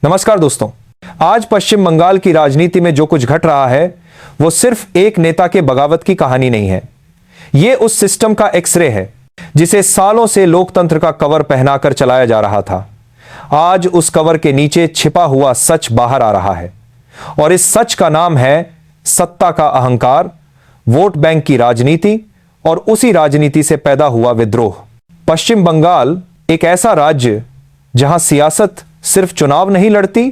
नमस्कार दोस्तों। आज पश्चिम बंगाल की राजनीति में जो कुछ घट रहा है वो सिर्फ एक नेता के बगावत की कहानी नहीं है। ये उस सिस्टम का एक्सरे है जिसे सालों से लोकतंत्र का कवर पहनाकर चलाया जा रहा था। आज उस कवर के नीचे छिपा हुआ सच बाहर आ रहा है और इस सच का नाम है सत्ता का अहंकार, वोट बैंक की राजनीति और उसी राजनीति से पैदा हुआ विद्रोह। पश्चिम बंगाल एक ऐसा राज्य जहां सियासत सिर्फ चुनाव नहीं लड़ती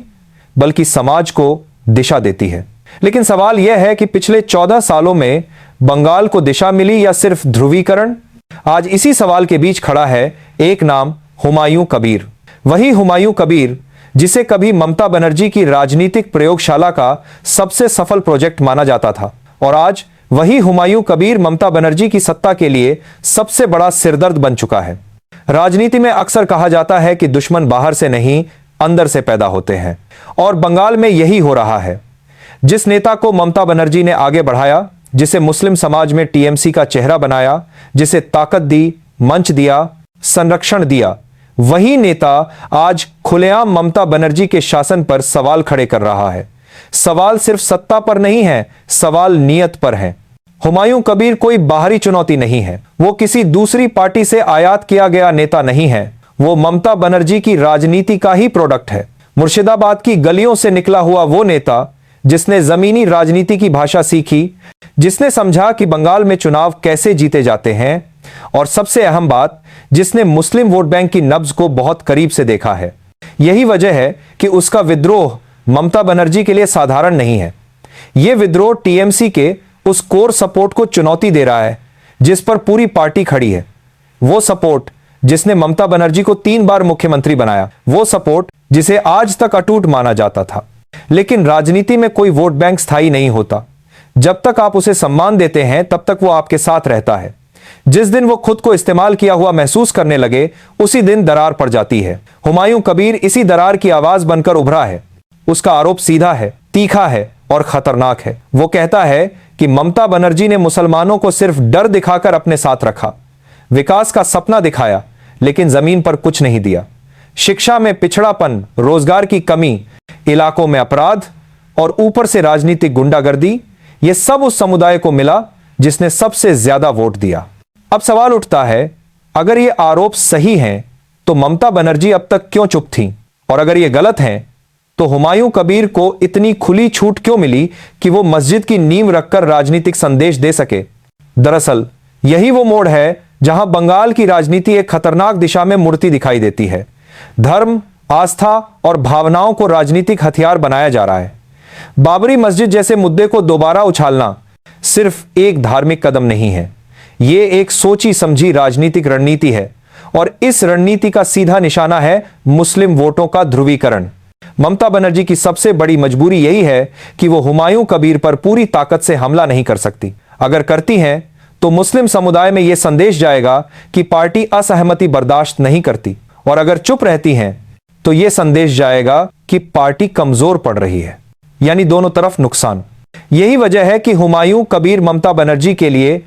बल्कि समाज को दिशा देती है। लेकिन सवाल यह है कि पिछले 14 सालों में बंगाल को दिशा मिली या सिर्फ ध्रुवीकरण? आज इसी सवाल के बीच खड़ा है एक नाम, हुमायूं कबीर। वही हुमायूं कबीर जिसे कभी ममता बनर्जी की राजनीतिक प्रयोगशाला का सबसे सफल प्रोजेक्ट माना जाता था, और आज वही हुमायूं कबीर ममता बनर्जी की सत्ता के लिए सबसे बड़ा सिरदर्द बन चुका है। राजनीति में अक्सर कहा जाता है कि दुश्मन बाहर से नहीं अंदर से पैदा होते हैं, और बंगाल में यही हो रहा है। जिस नेता को ममता बनर्जी ने आगे बढ़ाया, जिसे मुस्लिम समाज में टीएमसी का चेहरा बनाया, जिसे ताकत दी, मंच दिया, संरक्षण दिया, वही नेता आज खुलेआम ममता बनर्जी के शासन पर सवाल खड़े कर रहा है। सवाल सिर्फ सत्ता पर नहीं है, सवाल नीयत पर है। हुमायूं कबीर कोई बाहरी चुनौती नहीं है, वो किसी दूसरी पार्टी से आयात किया गया नेता नहीं है, वो ममता बनर्जी की राजनीति का ही प्रोडक्ट है। मुर्शिदाबाद की गलियों से निकला हुआ वो नेता जिसने जमीनी राजनीति की भाषा सीखी, जिसने समझा कि बंगाल में चुनाव कैसे जीते जाते हैं, और सबसे अहम बात, जिसने मुस्लिम वोट बैंक की नब्ज को बहुत करीब से देखा है। यही वजह है कि उसका विद्रोह ममता बनर्जी के लिए साधारण नहीं है। यह विद्रोह टीएमसी के उस कोर सपोर्ट को चुनौती दे रहा है जिस पर पूरी पार्टी खड़ी है। वो सपोर्ट जिसने ममता बनर्जी को 3 बार मुख्यमंत्री बनाया, वो सपोर्ट जिसे आज तक अटूट माना जाता था। लेकिन राजनीति में कोई वोट बैंक स्थायी नहीं होता। जब तक आप उसे सम्मान देते हैं तब तक वो आपके साथ रहता है। जिस दिन वो खुद को इस्तेमाल किया हुआ महसूस करने लगे, उसी दिन दरार पड़ जाती है। हुमायूं कबीर इसी दरार की आवाज बनकर उभरा है। उसका आरोप सीधा है, तीखा है और खतरनाक है। वो कहता है कि ममता बनर्जी ने मुसलमानों को सिर्फ डर दिखाकर अपने साथ रखा, विकास का सपना दिखाया लेकिन जमीन पर कुछ नहीं दिया। शिक्षा में पिछड़ापन, रोजगार की कमी, इलाकों में अपराध और ऊपर से राजनीतिक गुंडागर्दी, यह सब उस समुदाय को मिला जिसने सबसे ज्यादा वोट दिया। अब सवाल उठता है, अगर ये आरोप सही हैं तो ममता बनर्जी अब तक क्यों चुप थी, और अगर ये गलत हैं तो हुमायूं कबीर को इतनी खुली छूट क्यों मिली कि वो मस्जिद की नींव रखकर राजनीतिक संदेश दे सके। दरअसल यही वो मोड़ है जहां बंगाल की राजनीति एक खतरनाक दिशा में मुड़ती दिखाई देती है। धर्म, आस्था और भावनाओं को राजनीतिक हथियार बनाया जा रहा है। बाबरी मस्जिद जैसे मुद्दे को दोबारा उछालना सिर्फ एक धार्मिक कदम नहीं है, ये एक सोची समझी राजनीतिक रणनीति है, और इस रणनीति का सीधा निशाना है मुस्लिम वोटों का ध्रुवीकरण। ममता बनर्जी की सबसे बड़ी मजबूरी यही है कि वो हुमायूं कबीर पर पूरी ताकत से हमला नहीं कर सकती। अगर करती हैं तो मुस्लिम समुदाय में यह संदेश जाएगा कि पार्टी असहमति बर्दाश्त नहीं करती, और अगर चुप रहती हैं तो यह संदेश जाएगा कि पार्टी कमजोर पड़ रही है, यानी दोनों तरफ नुकसान। यही वजह है कि हुमायूं कबीर ममता बनर्जी के लिए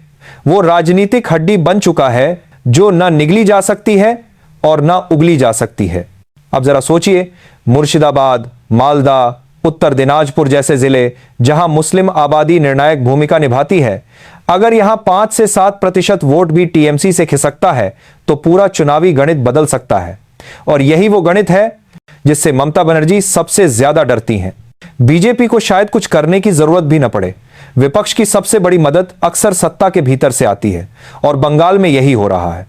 वो राजनीतिक हड्डी बन चुका है जो न निगली जा सकती है और न उगली जा सकती है। अब जरा सोचिए, मुर्शिदाबाद, मालदा, उत्तर दिनाजपुर जैसे जिले जहां मुस्लिम आबादी निर्णायक भूमिका निभाती है, अगर यहां 5 से 7% वोट भी टीएमसी से खिसकता है तो पूरा चुनावी गणित बदल सकता है। और यही वो गणित है जिससे ममता बनर्जी सबसे ज्यादा डरती हैं। बीजेपी को शायद कुछ करने की जरूरत भी न पड़े। विपक्ष की सबसे बड़ी मदद अक्सर सत्ता के भीतर से आती है, और बंगाल में यही हो रहा है।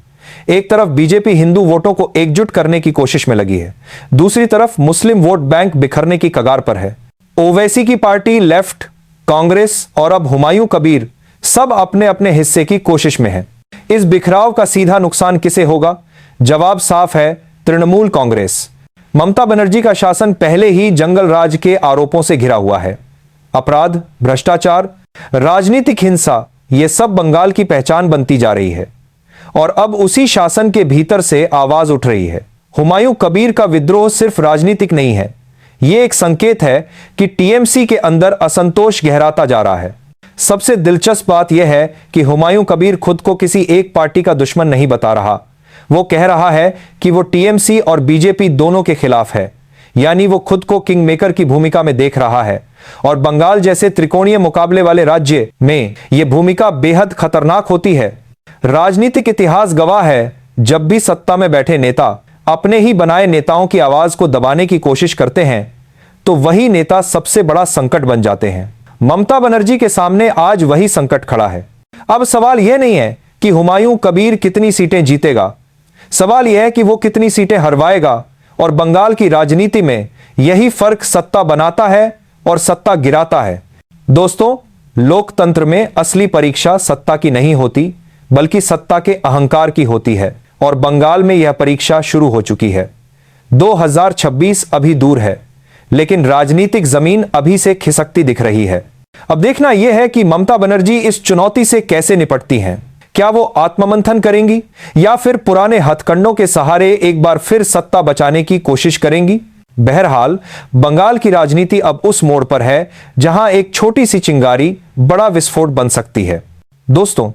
एक तरफ बीजेपी हिंदू वोटों को एकजुट करने की कोशिश में लगी है, दूसरी तरफ मुस्लिम वोट बैंक बिखरने की कगार पर है। ओवैसी की पार्टी, लेफ्ट, कांग्रेस और अब हुमायूं कबीर सब अपने अपने हिस्से की कोशिश में है। इस बिखराव का सीधा नुकसान किसे होगा? जवाब साफ है, तृणमूल कांग्रेस। ममता बनर्जी का शासन पहले ही जंगल राज के आरोपों से घिरा हुआ है। अपराध, भ्रष्टाचार, राजनीतिक हिंसा, यह सब बंगाल की पहचान बनती जा रही है, और अब उसी शासन के भीतर से आवाज उठ रही है। हुमायूं कबीर का विद्रोह सिर्फ राजनीतिक नहीं है, यह एक संकेत है कि टीएमसी के अंदर असंतोष गहराता जा रहा है। सबसे दिलचस्प बात यह है कि हुमायूं कबीर खुद को किसी एक पार्टी का दुश्मन नहीं बता रहा। वो कह रहा है कि वो टीएमसी और बीजेपी दोनों के खिलाफ है। यानी वो खुद को किंग मेकर की भूमिका में देख रहा है और बंगाल जैसे त्रिकोणीय मुकाबले वाले राज्य में यह भूमिका बेहद खतरनाक होती है। राजनीतिक इतिहास गवाह है, जब भी सत्ता में बैठे नेता अपने ही बनाए नेताओं की आवाज को दबाने की कोशिश करते हैं तो वही नेता सबसे बड़ा संकट बन जाते हैं। ममता बनर्जी के सामने आज वही संकट खड़ा है। अब सवाल यह नहीं है कि हुमायूं कबीर कितनी सीटें जीतेगा, सवाल यह है कि वो कितनी सीटें हरवाएगा। और बंगाल की राजनीति में यही फर्क सत्ता बनाता है और सत्ता गिराता है। दोस्तों, लोकतंत्र में असली परीक्षा सत्ता की नहीं होती बल्कि सत्ता के अहंकार की होती है और बंगाल में यह परीक्षा शुरू हो चुकी है। 2026 अभी दूर है लेकिन राजनीतिक जमीन अभी से खिसकती दिख रही है। अब देखना यह है कि ममता बनर्जी इस चुनौती से कैसे निपटती हैं। क्या वो आत्ममंथन करेंगी या फिर पुराने हथकंडों के सहारे एक बार फिर सत्ता बचाने की कोशिश करेंगी? बहरहाल, बंगाल की राजनीति अब उस मोड़ पर है जहां एक छोटी सी चिंगारी बड़ा विस्फोट बन सकती है। दोस्तों,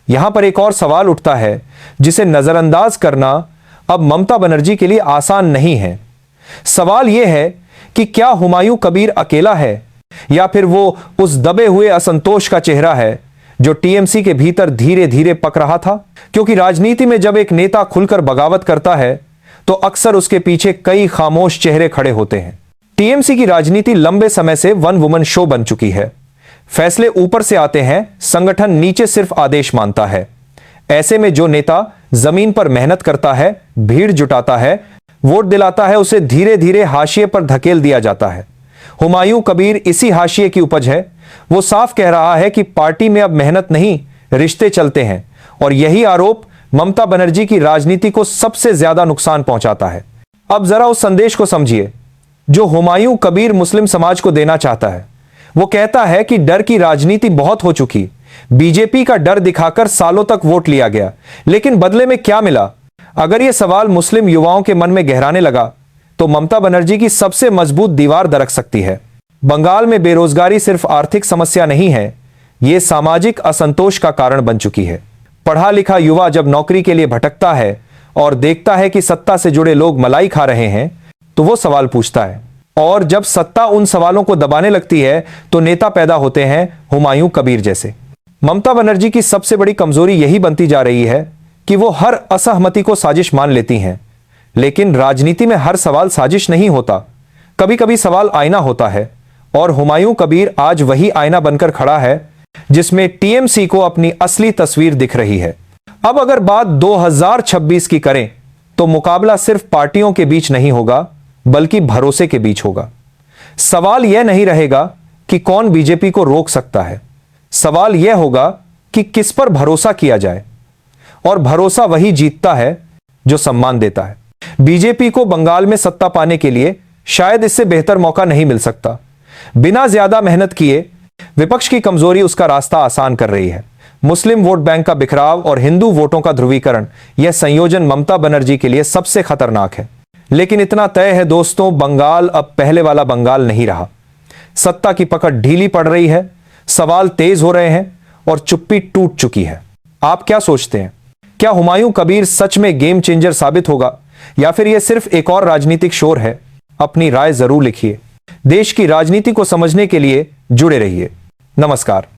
यहां पर एक और सवाल उठता है जिसे नजरअंदाज करना अब ममता बनर्जी के लिए आसान नहीं है। सवाल यह है कि क्या हुमायूं कबीर अकेला है या फिर वो उस दबे हुए असंतोष का चेहरा है जो टीएमसी के भीतर धीरे धीरे पक रहा था। क्योंकि राजनीति में जब एक नेता खुलकर बगावत करता है तो अक्सर उसके पीछे कई खामोश चेहरे खड़े होते हैं। टीएमसी की राजनीति लंबे समय से वन वुमन शो बन चुकी है। फैसले ऊपर से आते हैं, संगठन नीचे सिर्फ आदेश मानता है। ऐसे में जो नेता जमीन पर मेहनत करता है, भीड़ जुटाता है, वोट दिलाता है, उसे धीरे धीरे हाशिए पर धकेल दिया जाता है। हुमायूं कबीर इसी हाशिए की उपज है। वो साफ कह रहा है कि पार्टी में अब मेहनत नहीं, रिश्ते चलते हैं और यही आरोप ममता बनर्जी की राजनीति को सबसे ज्यादा नुकसान पहुंचाता है। अब जरा उस संदेश को समझिए जो हुमायूं कबीर मुस्लिम समाज को देना चाहता है। वो कहता है कि डर की राजनीति बहुत हो चुकी, बीजेपी का डर दिखाकर सालों तक वोट लिया गया, लेकिन बदले में क्या मिला? अगर यह सवाल मुस्लिम युवाओं के मन में गहराने लगा तो ममता बनर्जी की सबसे मजबूत दीवार दरक सकती है। बंगाल में बेरोजगारी सिर्फ आर्थिक समस्या नहीं है, यह सामाजिक असंतोष का कारण बन चुकी है। पढ़ा लिखा युवा जब नौकरी के लिए भटकता है और देखता है कि सत्ता से जुड़े लोग मलाई खा रहे हैं तो वो सवाल पूछता है, और जब सत्ता उन सवालों को दबाने लगती है तो नेता पैदा होते हैं हुमायूं कबीर जैसे। ममता बनर्जी की सबसे बड़ी कमजोरी यही बनती जा रही है कि वो हर असहमति को साजिश मान लेती हैं। लेकिन राजनीति में हर सवाल साजिश नहीं होता, कभी कभी सवाल आईना होता है और हुमायूं कबीर आज वही आईना बनकर खड़ा है जिसमें टीएमसी को अपनी असली तस्वीर दिख रही है। अब अगर बात 2026 की करें तो मुकाबला सिर्फ पार्टियों के बीच नहीं होगा बल्कि भरोसे के बीच होगा। सवाल यह नहीं रहेगा कि कौन बीजेपी को रोक सकता है, सवाल यह होगा कि किस पर भरोसा किया जाए। और भरोसा वही जीतता है जो सम्मान देता है। बीजेपी को बंगाल में सत्ता पाने के लिए शायद इससे बेहतर मौका नहीं मिल सकता। बिना ज्यादा मेहनत किए विपक्ष की कमजोरी उसका रास्ता आसान कर रही है। मुस्लिम वोट बैंक का बिखराव और हिंदू वोटों का ध्रुवीकरण, यह संयोजन ममता बनर्जी के लिए सबसे खतरनाक है। लेकिन इतना तय है दोस्तों, बंगाल अब पहले वाला बंगाल नहीं रहा। सत्ता की पकड़ ढीली पड़ रही है, सवाल तेज हो रहे हैं और चुप्पी टूट चुकी है। आप क्या सोचते हैं? क्या हुमायूं कबीर सच में गेम चेंजर साबित होगा या फिर यह सिर्फ एक और राजनीतिक शोर है? अपनी राय जरूर लिखिए। देश की राजनीति को समझने के लिए जुड़े रहिए। नमस्कार।